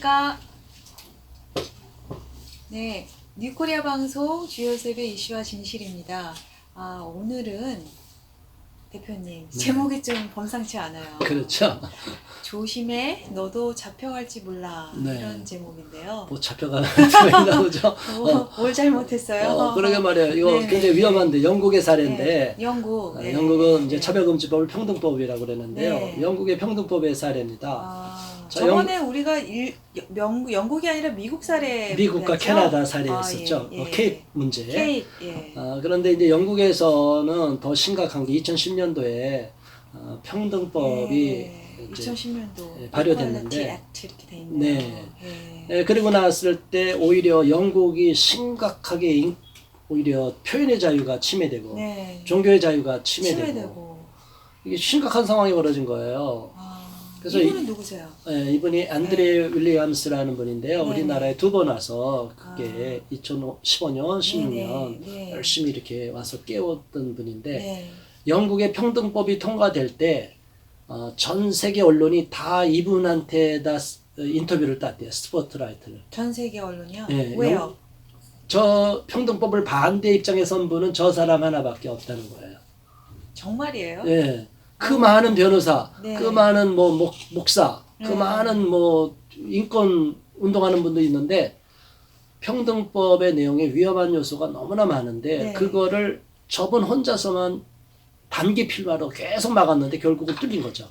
안녕하십니까. 네, 뉴코리아 방송 주요 세계 이슈와 진실입니다. 오늘은 대표님 제목이 좀 범상치 않아요. 그렇죠. 조심해, 너도 잡혀갈지 몰라. 네. 이런 제목인데요. 뭐 잡혀가는 소리가 나오죠. 뭘 잘못했어요? 그러게 말이에요. 이거 네. 굉장히 위험한데 영국의 사례인데 네, 영국. 네. 영국은 이제 네. 차별금지법을 평등법이라고 그러는데요. 네. 영국의 평등법의 사례입니다. 자, 저번에 우리가 영국이 아니라 미국 사례 미국과 보였죠? 캐나다 사례였었죠. 예, 예. 케이프 문제. 케이프, 예. 그런데 이제 영국에서는 더 심각한 게 2010년도에 평등법이 이제 2010년도 발효됐는데 액트 이렇게 돼 있네요. 네. 예. 그리고 나왔을 때 오히려 영국이 심각하게 오히려 표현의 자유가 침해되고 네. 종교의 자유가 침해되고 침해되고. 이게 심각한 상황이 벌어진 거예요. 그래서 이분은 누구세요? 이분이 안드레 윌리엄스라는 분인데요. 네. 우리나라에 두 번 와서 그게 2015년, 16년 네. 열심히 이렇게 와서 깨웠던 분인데 네. 영국의 평등법이 통과될 때 전 세계 언론이 다 이분한테다 인터뷰를 땄대요. 스포트라이트를. 전 세계 언론이요? 네, 왜요? 저 평등법을 반대 입장에 선 분은 저 사람 하나밖에 없다는 거예요. 정말이에요? 예. 그 많은 변호사, 네. 그 많은 뭐 목사, 그 네. 많은 뭐 인권 운동하는 분도 있는데 평등법의 내용에 위험한 요소가 너무나 많은데 네. 그거를 저분 혼자서만 단기 필마로 계속 막았는데 결국은 뚫린 거죠.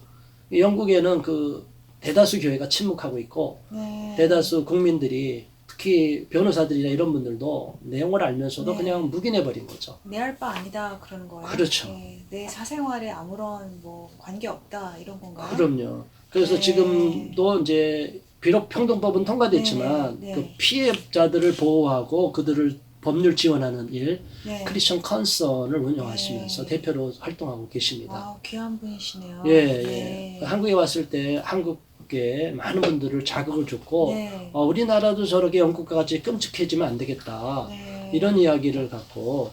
영국에는 그 대다수 교회가 침묵하고 있고 네. 대다수 국민들이 특히 변호사들이나 이런 분들도 내용을 알면서도 네. 그냥 묵인해버린 거죠. 내 할 바 아니다 그러는 거예요? 그렇죠. 네. 내 사생활에 아무런 뭐 관계 없다 이런 건가요? 그럼요. 그래서 네. 지금도 이제 비록 평등법은 통과됐지만 네. 그 피해자들을 보호하고 그들을 법률 지원하는 일, 네. 크리스천 컨선을 운영하시면서 네. 대표로 활동하고 계십니다. 귀한 분이시네요. 예, 네. 예. 한국에 왔을 때 한국에 많은 분들을 자극을 줬고 네. 우리나라도 저렇게 영국과 같이 끔찍해지면 안 되겠다. 네. 이런 이야기를 갖고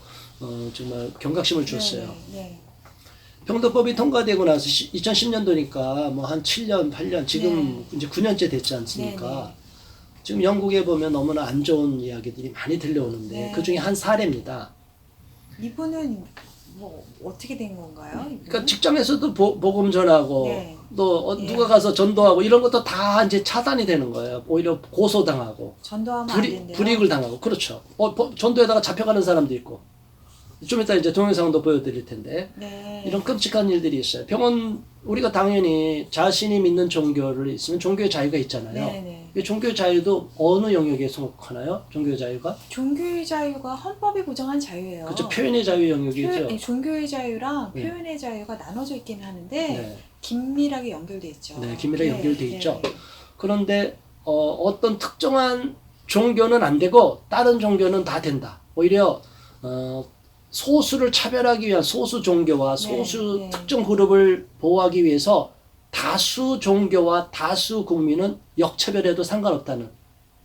정말 경각심을 줬어요. 네. 네. 평등법이 통과되고 나서 2010년도니까 뭐 한 7년, 8년 지금 네. 이제 9년째 됐지 않습니까? 네, 네. 지금 영국에 보면 너무나 안 좋은 이야기들이 많이 들려오는데 네. 그 중에 한 사례입니다. 이분은 뭐 어떻게 된 건가요? 이분은? 그러니까 직장에서도 복음 전하고 네. 또 네. 누가 가서 전도하고 이런 것도 다 이제 차단이 되는 거예요. 오히려 고소당하고 전도하면 안 된대요. 불이익을 당하고 그렇죠. 전도에다가 잡혀가는 사람도 있고 좀 이따 이제 동영상도 보여드릴 텐데 네. 이런 끔찍한 일들이 있어요. 우리가 당연히 자신이 믿는 종교를 있으면 종교의 자유가 있잖아요. 네. 이 종교의 자유도 어느 영역에 속하나요? 종교의 자유가? 종교의 자유가 헌법이 보장한 자유예요. 그렇죠. 표현의 자유 영역이죠. 종교의 자유랑 네. 표현의 자유가 나눠져 있긴 하는데 네. 긴밀하게 연결돼 있죠. 네, 긴밀하게 연결돼 있죠. 네. 그런데 어떤 특정한 종교는 안 되고 다른 종교는 다 된다. 오히려 소수를 차별하기 위한 소수 종교와 소수 네. 특정 그룹을 보호하기 위해서 다수 종교와 다수 국민은 역차별해도 상관없다는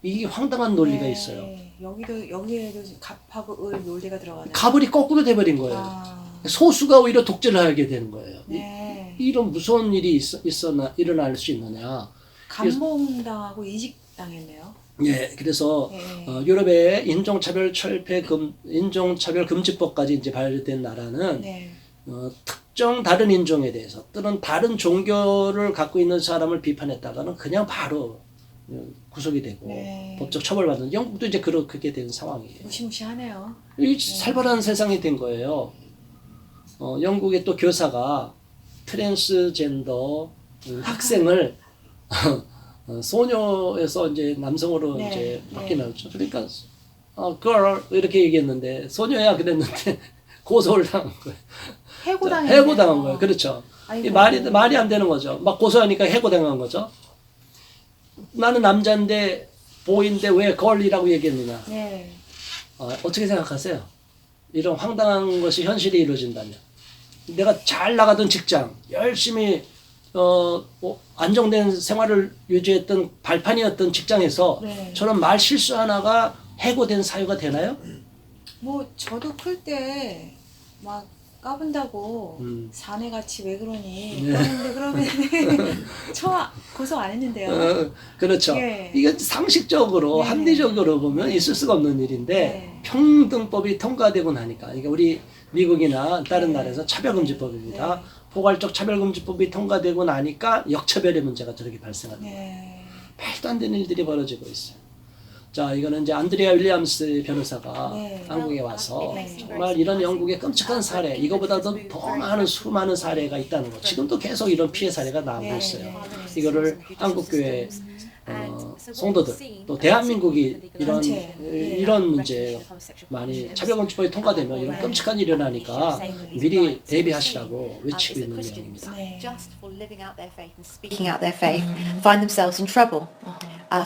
이게 황당한 논리가 네. 있어요. 여기에도 갑하고 을 논리가 들어가네요. 가불이 거꾸로 돼버린 거예요. 소수가 오히려 독재를 하게 되는 거예요. 네. 이런 무서운 일이 일어날 수 있느냐. 감봉당하고 이직당했네요. 예, 그래서 네. 유럽의 인종차별 금지법까지 이제 발효된 나라는 네. 특정 다른 인종에 대해서 또는 다른 종교를 갖고 있는 사람을 비판했다가는 그냥 바로 구속이 되고 네. 법적 처벌받는 영국도 이제 그렇게 된 상황이에요. 무시무시하네요. 이 살벌한 세상이 된 거예요. 영국의 또 교사가 트랜스젠더 학생을 소녀에서 이제 남성으로 네. 이제 바뀌는 거죠. 그러니까 girl 이렇게 얘기했는데 소녀야 그랬는데 고소를 당한 거예요. 해고당한 거예요. 그렇죠. 이 말이 안 되는 거죠. 막 고소하니까 해고당한 거죠. 나는 남자인데 보인데 왜 걸이라고 얘기했느냐. 네. 어떻게 생각하세요? 이런 황당한 것이 현실이 이루어진다면 내가 잘 나가던 직장 열심히 안정된 생활을 유지했던 발판이었던 직장에서 네. 저런 말 실수 하나가 해고된 사유가 되나요? 뭐 저도 클 때 막 까분다고 사내같이 왜 그러니? 네. 그러는데 그러면 고소 안 했는데요. 그렇죠. 예. 이게 상식적으로 네. 합리적으로 보면 있을 수가 없는 일인데 네. 평등법이 통과되고 나니까 그러니까 우리 미국이나 다른 네. 나라에서 차별금지법입니다. 네. 포괄적 차별금지법이 통과되고 나니까 역차별의 문제가 저렇게 발생합니다. 네. 말도 안 되는 일들이 벌어지고 있어요. 자, 이거는 이제 안드레아 윌리엄스 변호사가 네. 한국에 와서 네. 정말 이런 영국의 끔찍한 사례, 이거보다도 더 많은 수많은 사례가 있다는 거. 지금도 계속 이런 피해 사례가 나오고 네. 있어요. 네. 이거를 한국교회 성도들 또 대한민국이 단체. 이런 문제 많이 차별금지법이 통과되면 이런 끔찍한 일이 일어나니까 미리 대비하시라고 외치고 있는 내용입니다. 네. just for living out their faith and speaking out their faith find themselves in trouble,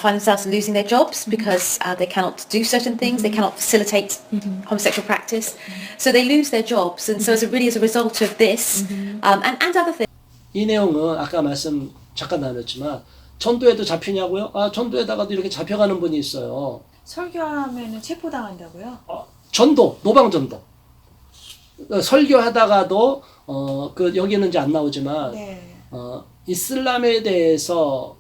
find themselves losing their jobs because they cannot do certain things, they cannot facilitate homosexual practice, so they lose their jobs, and so as a result of this and other things. 이 내용은 아까 말씀 잠깐 나눴지만 전도에도 잡히냐고요? 아, 전도에다가도 이렇게 잡혀가는 분이 있어요. 설교하면은 체포당한다고요? 전도, 노방전도. 설교하다가도 그 여기는 이제 안 나오지만 네. 이슬람에 대해서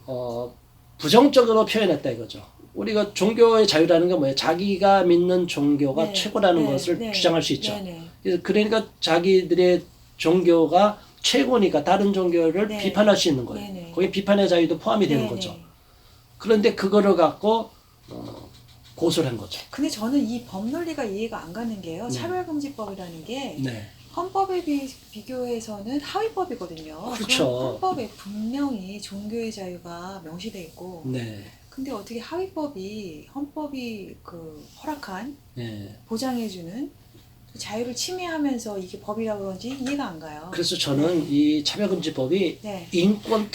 부정적으로 표현했다 이거죠. 우리가 종교의 자유라는 게 뭐예요? 자기가 믿는 종교가 네. 최고라는 네. 것을 네. 주장할 수 있죠. 네. 그래서 그러니까 자기들의 종교가 최고니까 다른 종교를 네. 비판할 수 있는 거예요. 네, 네. 거기에 비판의 자유도 포함이 되는 네, 거죠. 네. 그런데 그거를 갖고 고소를 한 거죠. 근데 저는 이 법 논리가 이해가 안 가는 게요. 네. 차별금지법이라는 게 네. 헌법에 비교해서는 하위법이거든요. 그렇죠. 그럼 헌법에 분명히 종교의 자유가 명시돼 있고, 네. 근데 어떻게 헌법이 그 허락한 네. 보장해주는 자유를 침해하면서 이게 법이라 그런지 이해가 안 가요. 그래서 저는 이 차별금지법이 네. 인권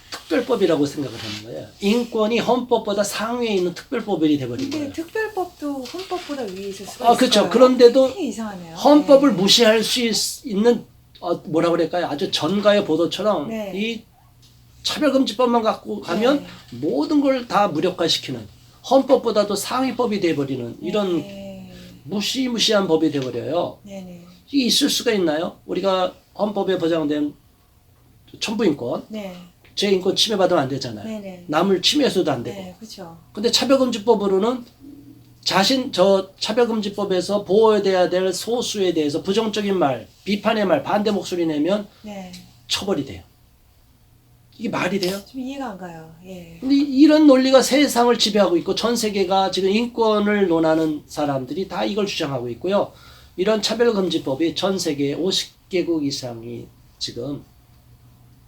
특별법이라고 생각을 하는 거예요. 인권이 헌법보다 상위에 있는 특별법이 돼버린 근데 거예요. 특별법도 헌법보다 위에 있을 수가 있어요. 그렇죠. 그런데도 되게 이상하네요. 헌법을 네. 무시할 수 있는 뭐라 그럴까요? 아주 전가의 보도처럼 네. 이 차별금지법만 갖고 가면 네. 모든 걸 다 무력화시키는 헌법보다도 상위법이 돼버리는 이런 네. 무시무시한 법이 돼버려요. 네네. 이게 있을 수가 있나요? 우리가 헌법에 보장된 천부인권, 네. 제 인권 침해받으면 안 되잖아요. 네네. 남을 침해해서도 안 되고. 네, 그렇죠. 근데 차별금지법으로는 차별금지법에서 보호해야 될 소수에 대해서 부정적인 말, 비판의 말, 반대 목소리 내면 네. 처벌이 돼요. 이게 말이 돼요? 좀 이해가 안 가요. 예. 근데 이런 논리가 세상을 지배하고 있고 전 세계가 지금 인권을 논하는 사람들이 다 이걸 주장하고 있고요. 이런 차별금지법이 전 세계 50개국 이상이 지금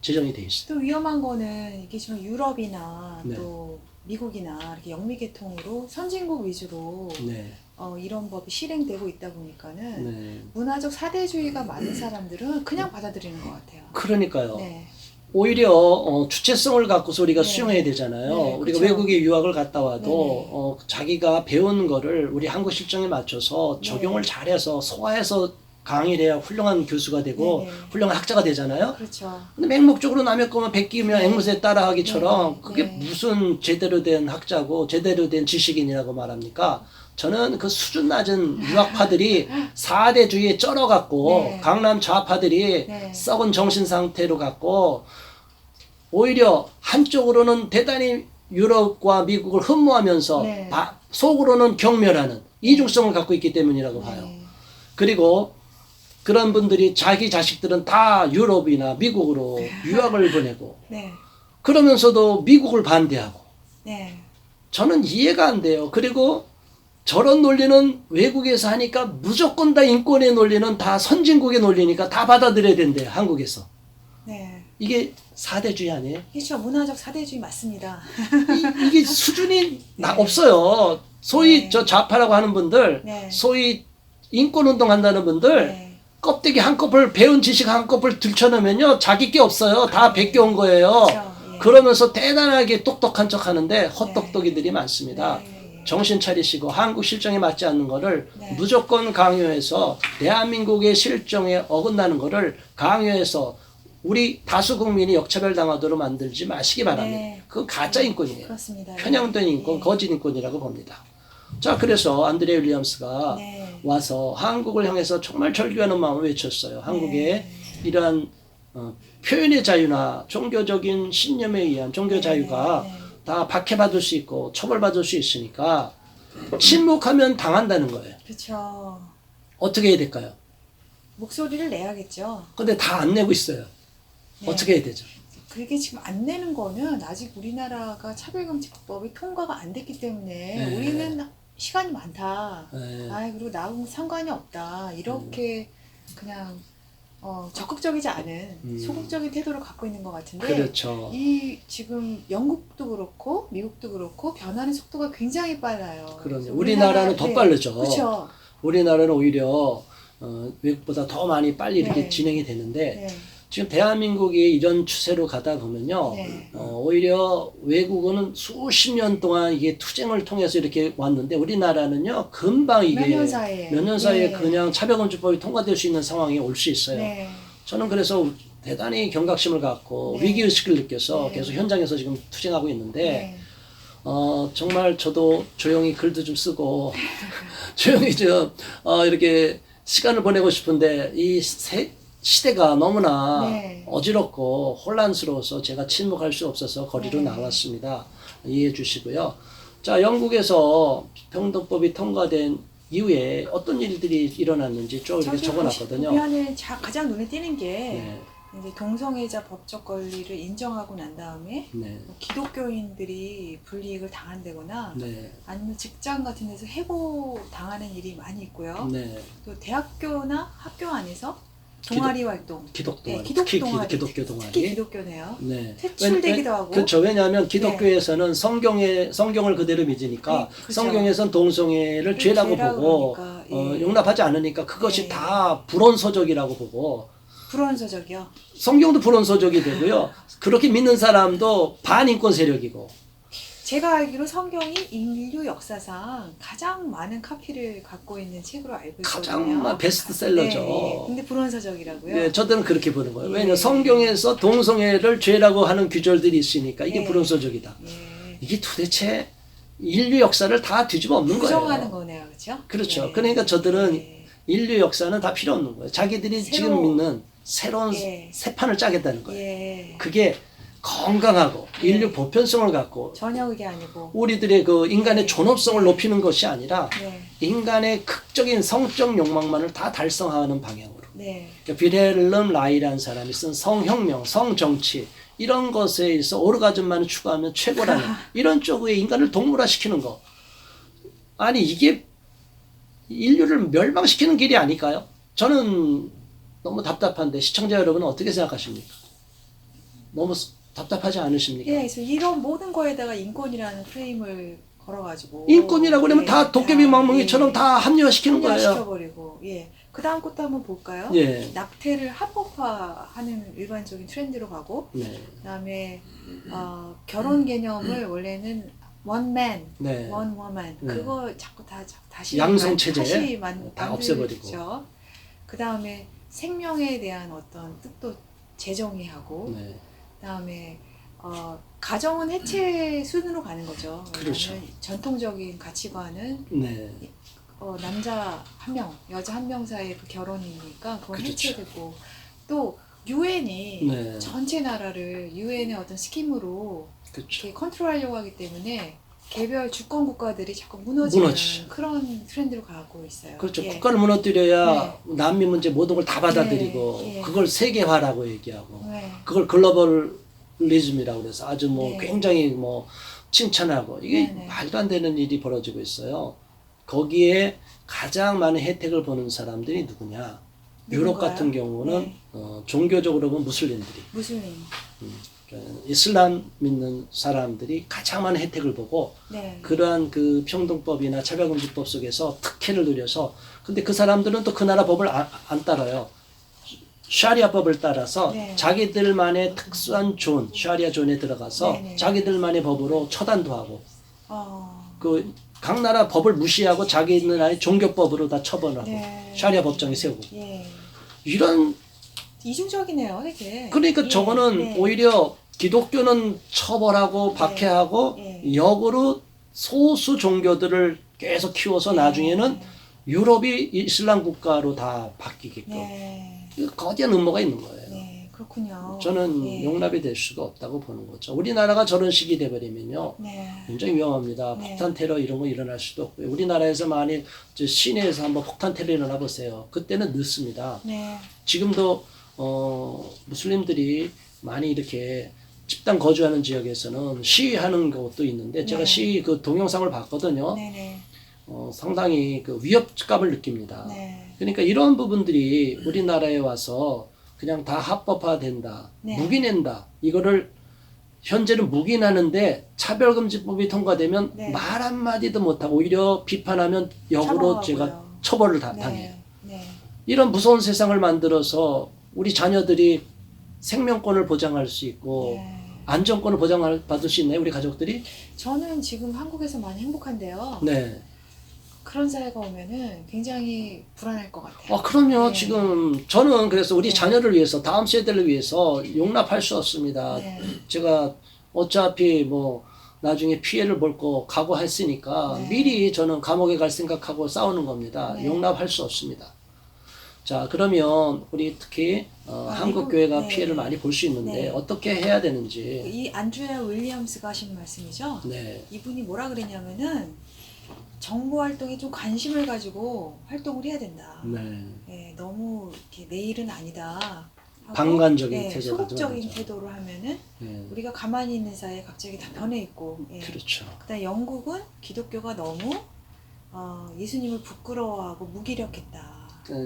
제정이 돼 있어요. 또 위험한 거는 이게 좀 유럽이나 네. 또 미국이나 이렇게 영미계통으로 선진국 위주로 네. 이런 법이 실행되고 있다 보니까는 네. 문화적 사대주의가 많은 사람들은 그냥 받아들이는 것 같아요. 그러니까요. 네. 오히려 주체성을 갖고서 우리가 네. 수용해야 되잖아요. 네, 우리가 그쵸. 외국에 유학을 갔다 와도 네네. 자기가 배운 거를 우리 한국 실정에 맞춰서 네. 적용을 잘해서 소화해서 강의를 해야 훌륭한 교수가 되고 네네. 훌륭한 학자가 되잖아요. 그렇죠. 근데 맹목적으로 남의 거만 베끼면 네. 앵무새 따라하기처럼 네. 그게 네. 무슨 제대로 된 학자고 제대로 된 지식인이라고 말합니까? 저는 그 수준 낮은 유학파들이 4대주의에 쩔어갖고 네. 강남 좌파들이 네. 썩은 정신 상태로 갖고 오히려 한쪽으로는 대단히 유럽과 미국을 흠모하면서 네. 속으로는 경멸하는 이중성을 갖고 있기 때문이라고 봐요. 네. 그리고 그런 분들이 자기 자식들은 다 유럽이나 미국으로 유학을 보내고 네. 그러면서도 미국을 반대하고 네. 저는 이해가 안 돼요. 그리고 저런 논리는 외국에서 하니까 무조건 다 인권의 논리는 다 선진국의 논리니까 다 받아들여야 된대요. 한국에서. 네. 이게 사대주의 아니에요? 그렇죠. 문화적 사대주의 맞습니다. 이게 수준이 없어요. 소위 네. 저 좌파라고 하는 분들, 네. 소위 인권운동 한다는 분들, 네. 껍데기 한꺼풀 배운 지식 한꺼풀 들춰내면요 자기 게 없어요. 다 베껴온 거예요. 그렇죠. 예. 그러면서 대단하게 똑똑한 척 하는데 헛똑똑이들이 많습니다. 네. 정신 차리시고 한국 실정에 맞지 않는 거를 네. 무조건 강요해서 대한민국의 실정에 어긋나는 거를 강요해서 우리 다수 국민이 역차별 당하도록 만들지 마시기 바랍니다. 네. 그건 가짜 인권이에요. 그렇습니다. 편향된 인권, 예. 거짓 인권이라고 봅니다. 자, 그래서 안드레 윌리엄스가 네. 와서 한국을 향해서 정말 절규하는 마음을 외쳤어요. 한국에 이러한 표현의 자유나 종교적인 신념에 의한 종교 자유가 다 박해받을 수 있고 처벌받을 수 있으니까 침묵하면 당한다는 거예요. 그렇죠. 어떻게 해야 될까요? 목소리를 내야겠죠. 근데 다 안 내고 있어요. 네. 어떻게 해야 되죠? 그게 지금 안 내는 거는 아직 우리나라가 차별금지법이 통과가 안 됐기 때문에 우리는 시간이 많다. 그리고 나하고 상관이 없다. 이렇게 그냥 적극적이지 않은 소극적인 태도를 갖고 있는 것 같은데 그렇죠. 이 지금 영국도 그렇고 미국도 그렇고 변하는 속도가 굉장히 빨라요. 그럼요. 우리나라는 더 빠르죠. 그렇죠. 우리나라는 오히려 외국보다 더 많이 빨리 이렇게 진행이 되는데 지금 대한민국이 이런 추세로 가다 보면요. 오히려 외국은 수십 년 동안 이게 투쟁을 통해서 이렇게 왔는데 우리나라는요. 금방 이게 몇 년 사이에 그냥 차별금지법이 통과될 수 있는 상황이 올 수 있어요. 저는 그래서 대단히 경각심을 갖고 위기의식을 느껴서 계속 현장에서 지금 투쟁하고 있는데 정말 저도 조용히 글도 좀 쓰고 조용히 이렇게 시간을 보내고 싶은데 이 시대가 너무나 어지럽고 혼란스러워서 제가 침묵할 수 없어서 거리로 나왔습니다. 이해해 주시고요. 자, 영국에서 평등법이 통과된 이후에 어떤 일들이 일어났는지 쭉 이렇게 적어놨거든요. 보면은 가장 눈에 띄는 게 이제 동성애자 법적 권리를 인정하고 난 다음에 기독교인들이 불이익을 당한다거나 아니면 직장 같은 데서 해고 당하는 일이 많이 있고요. 또 대학교나 학교 안에서 동아리 활동, 기독교 동아리, 특히 기독교네요. 퇴출되기도 하고. 그렇죠. 왜냐하면 기독교에서는 성경을 그대로 믿으니까 성경에서는 동성애를 죄라고 보고 용납하지 않으니까 그것이 다 불온서적이라고 보고. 불온서적이요? 성경도 불온서적이 되고요. 그렇게 믿는 사람도 반인권 세력이고. 제가 알기로 성경이 인류 역사상 가장 많은 카피를 갖고 있는 책으로 알고 있거든요. 가장 베스트셀러죠. 근데 불온서적이라고요? 네, 저들은 그렇게 보는 거예요. 왜냐하면 성경에서 동성애를 죄라고 하는 규절들이 있으니까 이게 불온서적이다. 이게 도대체 인류 역사를 다 뒤집어 엎는 거예요. 부정하는 거네요. 그렇죠? 그렇죠. 그러니까 저들은 인류 역사는 다 필요 없는 거예요. 자기들이 지금 믿는 새로운 새 판을 짜겠다는 거예요. 그게 건강하고 인류 보편성을 갖고 전혀 그게 아니고 우리들의 그 인간의 존엄성을 높이는 것이 아니라 인간의 극적인 성적 욕망만을 다 달성하는 방향으로. 그러니까 빌헬름 라이라는 사람이 쓴 성혁명, 성정치 이런 것에 있어 오르가즘만을 추구하면 최고라는 이런 쪽의 인간을 동물화시키는 거. 아니 이게 인류를 멸망시키는 길이 아닐까요? 저는 너무 답답한데 시청자 여러분은 어떻게 생각하십니까? 너무 답답하지 않으십니까? 그래서 이런 모든 거에다가 인권이라는 프레임을 걸어가지고 인권이라고 그러면 다 도깨비 망멍이처럼 다 합리화시키는 거예요. 합리화시켜버리고 그 다음 것도 한번 볼까요? 낙태를 합법화하는 일반적인 트렌드로 가고 그다음에 결혼 개념을 원래는 one man, one woman 그거 자꾸 다시 양성 체제 다 없애버리고 그 다음에 생명에 대한 어떤 뜻도 재정의하고 그다음에 가정은 해체 수준으로 가는 거죠. 그렇죠. 전통적인 가치관은 남자 한 명, 여자 한 명 사이의 그 결혼이니까 그건 해체되고 또 유엔이 전체 나라를 유엔의 어떤 스킴으로 이렇게 컨트롤하려고 하기 때문에 개별 주권 국가들이 자꾸 무너지는 그런 트렌드로 가고 있어요. 그렇죠. 국가를 무너뜨려야 난민 문제 모든 걸 다 받아들이고 그걸 세계화라고 얘기하고 그걸 글로벌리즘이라고 그래서 아주 굉장히 칭찬하고 이게 말도 안 되는 일이 벌어지고 있어요. 거기에 가장 많은 혜택을 보는 사람들이 누구냐? 유럽 같은 경우는 종교적으로 보면 무슬림들이. 이슬람 믿는 사람들이 가장 많은 혜택을 보고 그러한 그 평등법이나 차별금지법 속에서 특혜를 누려서 근데 그 사람들은 또 그 나라 법을 안 따라요. 샤리아법을 따라서 자기들만의 특수한 존, 샤리아 존에 들어가서 자기들만의 법으로 처단도 하고 그 각 나라 법을 무시하고 자기들만의 종교법으로 다 처벌하고 샤리아 법정에 세우고 이런 이중적이네요, 되게. 그러니까 저거는 오히려 기독교는 처벌하고 박해하고 역으로 소수 종교들을 계속 키워서 나중에는 유럽이 이슬람 국가로 다 바뀌게끔 네. 거대한 음모가 있는 거예요. 네, 그렇군요. 저는 네. 용납이 될 수가 없다고 보는 거죠. 우리나라가 저런 식이 돼버리면요. 네. 굉장히 위험합니다. 네. 폭탄 테러 이런 거 일어날 수도 없고요. 우리나라에서 만일 시내에서 한번 폭탄 테러 일어나 보세요. 그때는 늦습니다. 네. 지금도 무슬림들이 많이 이렇게 집단 거주하는 지역에서는 시위하는 것도 있는데 제가 네. 시위 그 동영상을 봤거든요. 네네. 상당히 그 위협감을 느낍니다. 네. 그러니까 이런 부분들이 우리나라에 와서 그냥 다 합법화된다, 네. 묵인한다. 이거를 현재는 묵인하는데 차별금지법이 통과되면 네. 말 한마디도 못하고 오히려 비판하면 역으로 처벌하고요. 제가 처벌을 네. 당해요. 네. 이런 무서운 세상을 만들어서 우리 자녀들이 생명권을 보장할 수 있고 네. 안전권을 보장받을 수 있나요? 우리 가족들이? 저는 지금 한국에서 많이 행복한데요. 네. 그런 사회가 오면은 굉장히 불안할 것 같아요. 그럼요. 네. 지금 저는 그래서 우리 네. 자녀를 위해서 다음 세대를 위해서 용납할 수 없습니다. 네. 제가 어차피 뭐 나중에 피해를 볼 거 각오했으니까 네. 미리 저는 감옥에 갈 생각하고 싸우는 겁니다. 네. 용납할 수 없습니다. 자, 그러면 우리 특히 한국 교회가 네. 피해를 많이 볼 수 있는데 네. 어떻게 해야 되는지. 이 안드레아 윌리엄스가 하신 말씀이죠. 네. 이분이 뭐라 그랬냐면은 정부 활동에 좀 관심을 가지고 활동을 해야 된다. 네. 예, 너무 이렇게 내 일은 아니다. 하고, 방관적인 예, 태도를 소극적인 가지고 태도를 하면은 네. 우리가 가만히 있는 사이에 갑자기 다 변해 있고. 예. 그렇죠. 그다음 영국은 기독교가 너무 예수님을 부끄러워하고 무기력했다.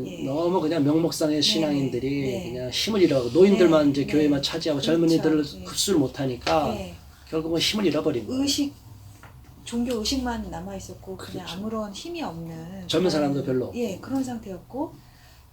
예. 너무 그냥 명목상의 신앙인들이 네. 그냥 힘을 잃어가고 노인들만 네. 이제 네. 교회만 차지하고 그렇죠. 젊은이들을 네. 흡수를 못하니까 예. 결국은 힘을 잃어버린 거예요. 종교 의식만 남아 있었고 그냥 그렇죠. 아무런 힘이 없는 젊은 그런, 사람도 별로 없고. 예, 그런 상태였고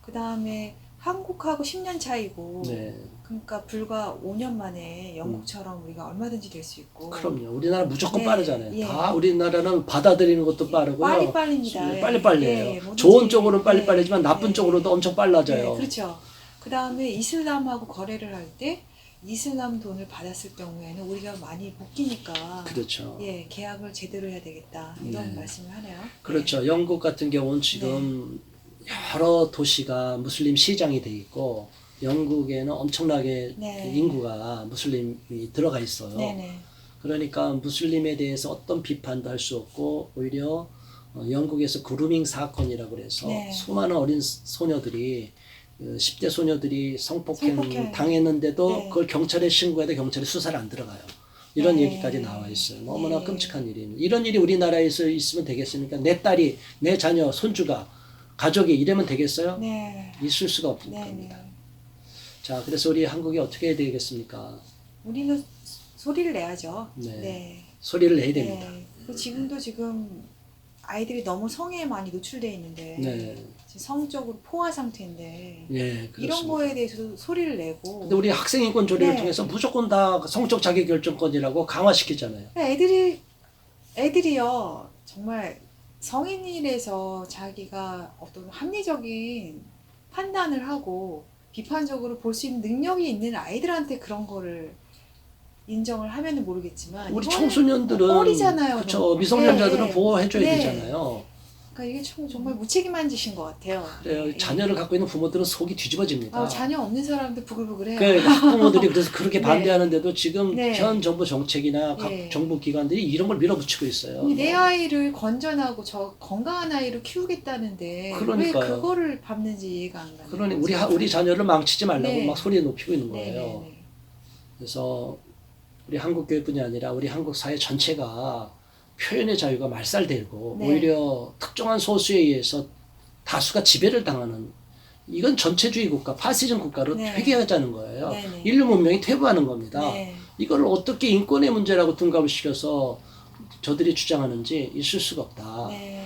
그 다음에 한국하고 10년 차이고 네. 그러니까 불과 5년 만에 영국처럼 우리가 얼마든지 될 수 있고 그럼요. 우리나라 무조건 네, 빠르잖아요. 예. 다 우리나라는 받아들이는 것도 빠르고요. 빨리빨리입니다. 예. 빨리빨리해요. 예, 뭐든지. 좋은 쪽으로는 예. 빨리빨리지만 나쁜 예. 쪽으로도 엄청 빨라져요. 네, 그렇죠. 그 다음에 이슬람하고 거래를 할 때 이슬람 돈을 받았을 경우에는 우리가 많이 못 끼니까 그렇죠. 예, 계약을 제대로 해야 되겠다 이런 네. 말씀을 하네요. 그렇죠. 영국 같은 경우는 지금 여러 도시가 무슬림 시장이 돼 있고 영국에는 엄청나게 네. 인구가 무슬림이 들어가 있어요. 네네. 그러니까 무슬림에 대해서 어떤 비판도 할 수 없고 오히려 영국에서 그루밍 사건이라고 그래서 네. 수많은 어린 소녀들이 10대 소녀들이 성폭행 성폭행. 당했는데도 네. 그걸 경찰에 신고해도 경찰이 수사를 안 들어가요. 이런 네. 얘기까지 나와 있어요. 너무나 네. 끔찍한 일입니다. 이런 일이 우리나라에서 있으면 되겠습니까? 내 딸이, 내 자녀, 손주가, 가족이 이러면 되겠어요? 네. 있을 수가 없는 네. 겁니다. 네. 자, 그래서 우리 한국이 어떻게 해야 되겠습니까? 우리는 소리를 내야죠. 네. 네. 소리를 내야 됩니다. 네. 지금 아이들이 너무 성에 많이 노출되어 있는데 네. 지금 성적으로 포화 상태인데 예, 이런 그렇습니다. 거에 대해서도 소리를 내고 근데 우리 학생인권 조례를 네. 통해서 무조건 다 성적 자기결정권이라고 강화시키잖아요. 애들이요 정말 성인이라서 자기가 어떤 합리적인 판단을 하고 비판적으로 볼 수 있는 능력이 있는 아이들한테 그런 거를 인정을 하면은 모르겠지만 우리 이거는 청소년들은 어리잖아요. 그렇죠. 너무. 미성년자들은 네. 보호해줘야 네. 되잖아요. 그러니까 이게 정말 무책임한 짓인 것 같아요. 그래요. 네. 자녀를 갖고 있는 부모들은 속이 뒤집어집니다. 자녀 없는 사람도 부글부글해요. 그 학부모들이 그래서 그렇게 네. 반대하는데도 지금 네. 현 정부 정책이나 각 네. 정부 기관들이 이런 걸 밀어붙이고 있어요. 내 아이를 건전하고 건강한 아이로 키우겠다는데 그러니까요. 왜 그거를 밟는지 이해가 안 가요. 그러니 우리 자녀를 망치지 말라고 네. 막 소리 높이고 있는 네, 거예요. 네, 네. 그래서 우리 한국 교회뿐이 아니라 우리 한국 사회 전체가 표현의 자유가 말살되고 네. 오히려 특정한 소수에 의해서 다수가 지배를 당하는 이건 전체주의 국가, 파시즘 국가로 네. 회귀하자는 거예요. 네, 네. 인류 문명이 퇴보하는 겁니다. 네. 이걸 어떻게 인권의 문제라고 둔갑을 시켜서 저들이 주장하는지 있을 수가 없다. 네.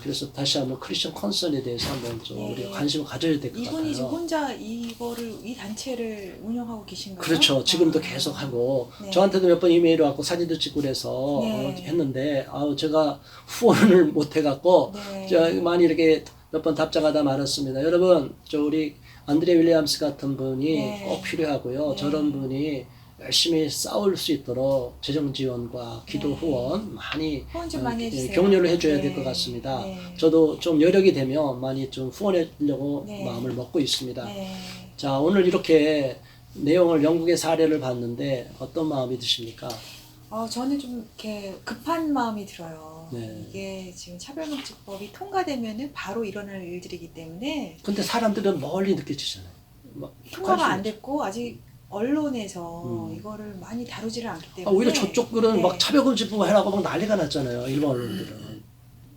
그래서 다시 한번 크리스천 컨선에 대해서 한번 좀 네. 우리가 관심을 가져야 될 것 같아요. 이분이 지금 혼자 이 단체를 운영하고 계신가요? 그렇죠. 지금도 계속 하고 네. 저한테도 몇 번 이메일 왔고 사진도 찍고 그래서 네. 했는데 제가 후원을 못 해갖고 네. 많이 이렇게 몇 번 답장하다 말았습니다. 여러분 우리 안드레 윌리엄스 같은 분이 네. 꼭 필요하고요. 네. 저런 분이 열심히 싸울 수 있도록 재정 지원과 기도 후원 많이, 후원 좀 많이 해주세요. 격려를 해줘야 네. 될 것 같습니다. 네. 저도 좀 여력이 되면 많이 좀 후원하려고 네. 마음을 먹고 있습니다. 네. 자, 오늘 이렇게 내용을 영국의 사례를 봤는데 어떤 마음이 드십니까? 저는 좀 이렇게 급한 마음이 들어요. 네. 이게 지금 차별금지법이 통과되면은 바로 일어날 일들이기 때문에 근데 사람들은 멀리 느껴지잖아요. 통과가 안 됐고 아직 언론에서 이거를 많이 다루지를 않기 때문에 오히려 저쪽들은 네. 막 차별금지법 해라고 막 난리가 났잖아요. 일본 언론들은.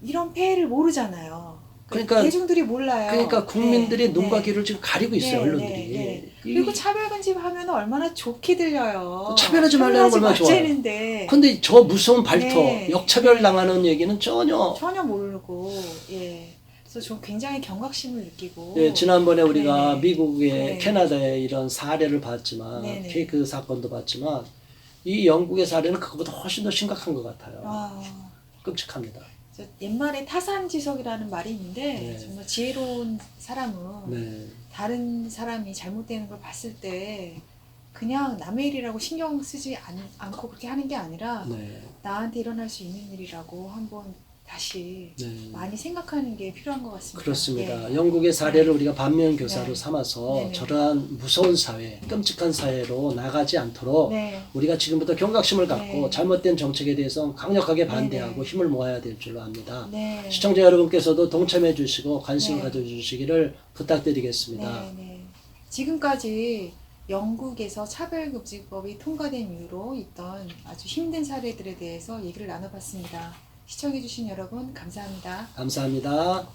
이런 폐해를 모르잖아요. 그러니까 대중들이 몰라요. 그러니까 국민들이 네. 눈과 네. 귀를 지금 가리고 있어요. 네, 언론들이. 네, 네. 그리고 차별금지 하면 얼마나 좋게 들려요. 차별하지 말라는 거 얼마나 좋아요. 말자는데 근데 저 무서운 발톱, 네. 역차별 당하는 얘기는 전혀. 모르고 그래서 좀 굉장히 경각심을 느끼고 예, 지난번에 우리가 네. 미국의 네. 캐나다의 이런 사례를 봤지만 네. 케이크 사건도 봤지만 이 영국의 사례는 그것보다 훨씬 더 심각한 것 같아요. 끔찍합니다. 옛말에 타산지석이라는 말이 있는데 네. 정말 지혜로운 사람은 네. 다른 사람이 잘못되는 걸 봤을 때 그냥 남의 일이라고 신경 쓰지 않고 그렇게 하는 게 아니라 네. 나한테 일어날 수 있는 일이라고 한번 다시 네. 많이 생각하는 게 필요한 것 같습니다. 그렇습니다. 예. 영국의 사례를 우리가 반면교사로 네. 삼아서 네네. 저러한 무서운 사회, 끔찍한 사회로 나가지 않도록 네. 우리가 지금부터 경각심을 갖고 네. 잘못된 정책에 대해서 강력하게 반대하고 네네. 힘을 모아야 될 줄로 압니다. 네. 시청자 여러분께서도 동참해 주시고 관심을 네. 가져주시기를 부탁드리겠습니다. 네. 지금까지 영국에서 차별금지법이 통과된 이후로 있던 아주 힘든 사례들에 대해서 얘기를 나눠봤습니다. 시청해주신 여러분 감사합니다. 감사합니다.